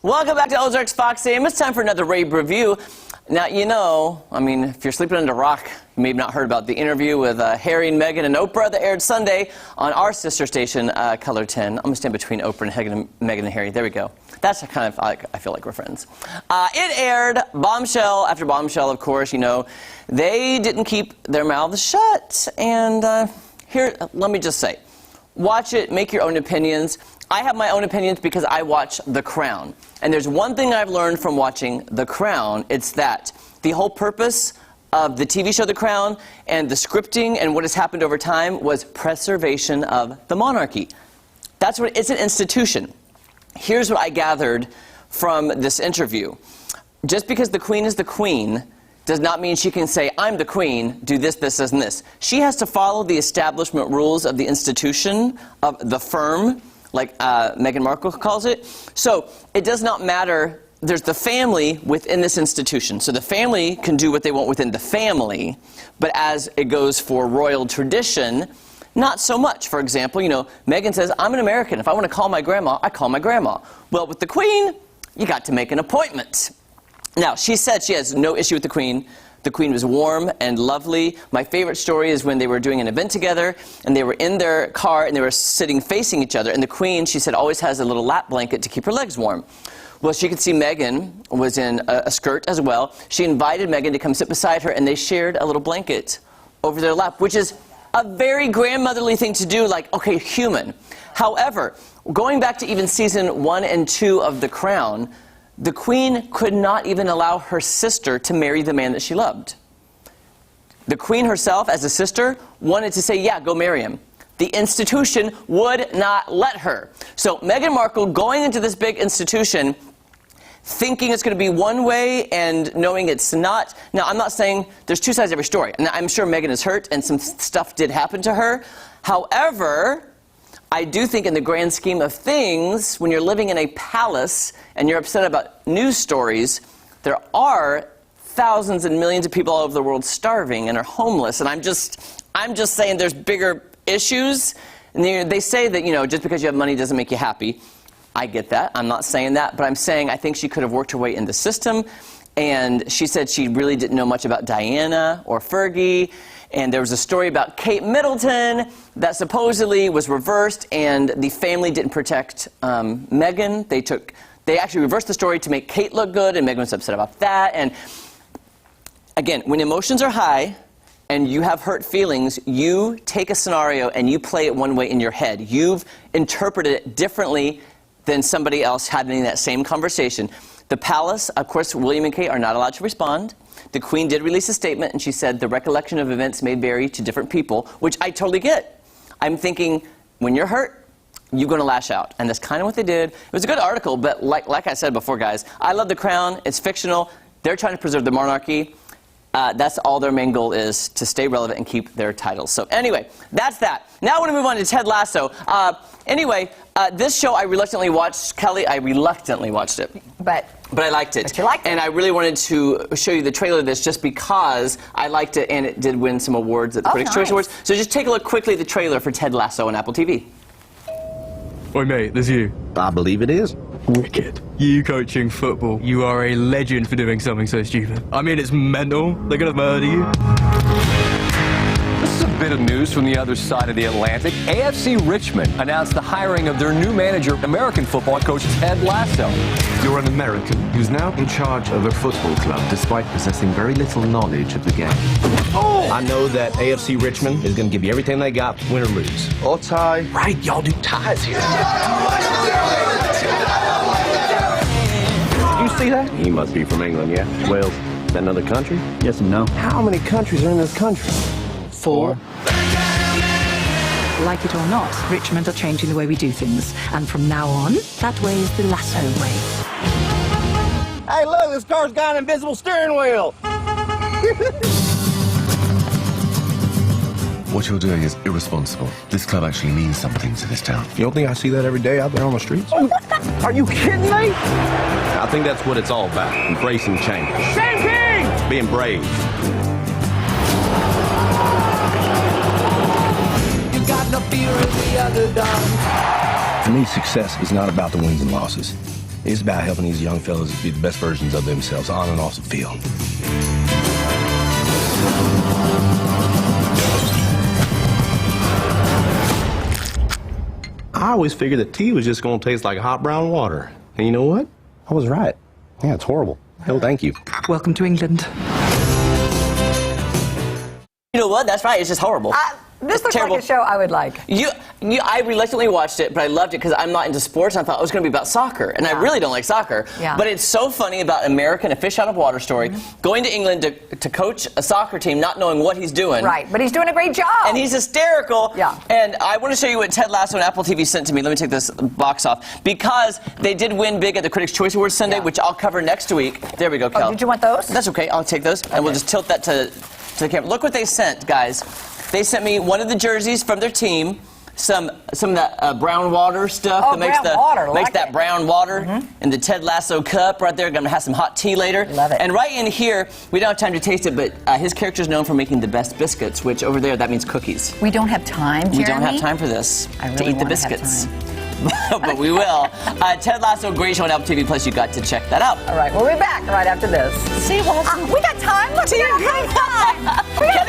Welcome back to Ozarks Fox AM. It's time for another Rabe Review. Now, you know, I mean, if you're sleeping under a rock, you may have not heard about the interview with Harry and Meghan and Oprah that aired Sunday on our sister station, Color 10. I'm going to stand between Oprah and Meghan and Harry. There we go. That's kind of, I feel like we're friends. It aired bombshell after bombshell, of course. You know, they didn't keep their mouths shut. And here, let me just say, watch it, make your own opinions. I have my own opinions because I watch The Crown. And there's one thing I've learned from watching The Crown. It's that the whole purpose of the TV show The Crown and the scripting and what has happened over time was preservation of the monarchy. That's what it's an institution. Here's what I gathered from this interview. Just because the Queen is the Queen does not mean she can say, I'm the Queen, do this, this, this, and this. She has to follow the establishment rules of the institution, of the firm, like Meghan Markle calls it. So it does not matter. There's the family within this institution. So the family can do what they want within the family, but as it goes for royal tradition, not so much. For example, you know, Meghan says, I'm an American. If I want to call my grandma, I call my grandma. Well, with the Queen, you got to make an appointment. Now, she said she has no issue with the Queen. The Queen was warm and lovely. My favorite story is when they were doing an event together, and they were in their car, and they were sitting facing each other. And the Queen, she said, always has a little lap blanket to keep her legs warm. Well, she could see Meghan was in a skirt as well. She invited Meghan to come sit beside her, and they shared a little blanket over their lap, which is a very grandmotherly thing to do, like, okay, human. However, going back to even season 1 and 2 of The Crown, the Queen could not even allow her sister to marry the man that she loved. The Queen herself, as a sister, wanted to say, yeah, go marry him. The institution would not let her. So Meghan Markle going into this big institution, thinking it's going to be one way and knowing it's not. Now, I'm not saying there's two sides to every story. And I'm sure Meghan is hurt and some stuff did happen to her. However, I do think in the grand scheme of things, when you're living in a palace and you're upset about news stories, there are thousands and millions of people all over the world starving and are homeless. And I'm just saying there's bigger issues. And they say that, you know, just because you have money doesn't make you happy. I get that. I'm not saying that. But I'm saying I think she could have worked her way in the system. And she said she really didn't know much about Diana or Fergie. And there was a story about Kate Middleton that supposedly was reversed, and the family didn't protect Meghan. They actually reversed the story to make Kate look good, and Meghan was upset about that. And again, when emotions are high and you have hurt feelings, you take a scenario and you play it one way in your head. You've interpreted it differently than somebody else having that same conversation. The palace, of course, William and Kate are not allowed to respond. The Queen did release a statement, and she said the recollection of events may vary to different people, which I totally get. I'm thinking, when you're hurt, you're going to lash out. And that's kind of what they did. It was a good article, but like I said before, guys, I love The Crown. It's fictional. They're trying to preserve the monarchy. That's all their main goal is, to stay relevant and keep their titles. So anyway, that's that. Now I want to move on to Ted Lasso. This show I reluctantly watched. Kelly, I reluctantly watched it. But I liked it. But you liked it. And I really wanted to show you the trailer of this just because I liked it, and it did win some awards at the Critics' Choice Awards. So just take a look quickly at the trailer for Ted Lasso on Apple TV. Oi mate, there's you. I believe it is. Wicked. You coaching football. You are a legend for doing something so stupid. I mean, it's mental. They're gonna murder you. This is a bit of news from the other side of the Atlantic. AFC Richmond announced the hiring of their new manager, American football coach Ted Lasso. You're an American who's now in charge of a football club despite possessing very little knowledge of the game. Oh! I know that AFC Richmond is going to give you everything they got, win or lose. Or tie. Right, y'all do ties here. You see that? He must be from England, yeah? Wales, is that another country? Yes and no. How many countries are in this country? 4. Like it or not, Richmond are changing the way we do things. And from now on, that way is the Lasso way. Hey, look, this car's got an invisible steering wheel. What you're doing is irresponsible. This club actually means something to this town. You don't think I see that every day out there on the streets? Are you kidding me? I think that's what it's all about, embracing change. Same thing! Being brave. You got no fear of the underdog. For me, success is not about the wins and losses. It's about helping these young fellas be the best versions of themselves on and off the field. I always figured that tea was just going to taste like hot brown water. And you know what? I was right. Yeah, it's horrible. Hell, thank you. Welcome to England. You know what? That's right. It's just horrible. This looks terrible. like a show I would like. I reluctantly watched it, but I loved it because I'm not into sports. And I thought it was going to be about soccer, and I really don't like soccer. Yeah. But it's so funny about American, a fish out of water story, going to England to coach a soccer team, not knowing what he's doing. Right, but he's doing a great job. And he's hysterical. Yeah. And I want to show you what Ted Lasso and Apple TV sent to me. Let me take this box off. Because they did win big at the Critics' Choice Awards Sunday, which I'll cover next week. There we go, Kel. Oh, did you want those? That's okay. I'll take those, and we'll just tilt that to the camera. Look what they sent, guys. They sent me one of the jerseys from their team, some of that brown water stuff that makes that brown water, and the Ted Lasso cup right there. Gonna have some hot tea later. Love it. And right in here, we don't have time to taste it, but his character's known for making the best biscuits, which over there that means cookies. We don't have time, Jeremy. We don't have time for this I really to eat the wanna biscuits. have time. But we will. Ted Lasso, great show on Apple TV Plus. You got to check that out. All right, we'll be back right after this. See, Watson. We got time. Look, we got time. We got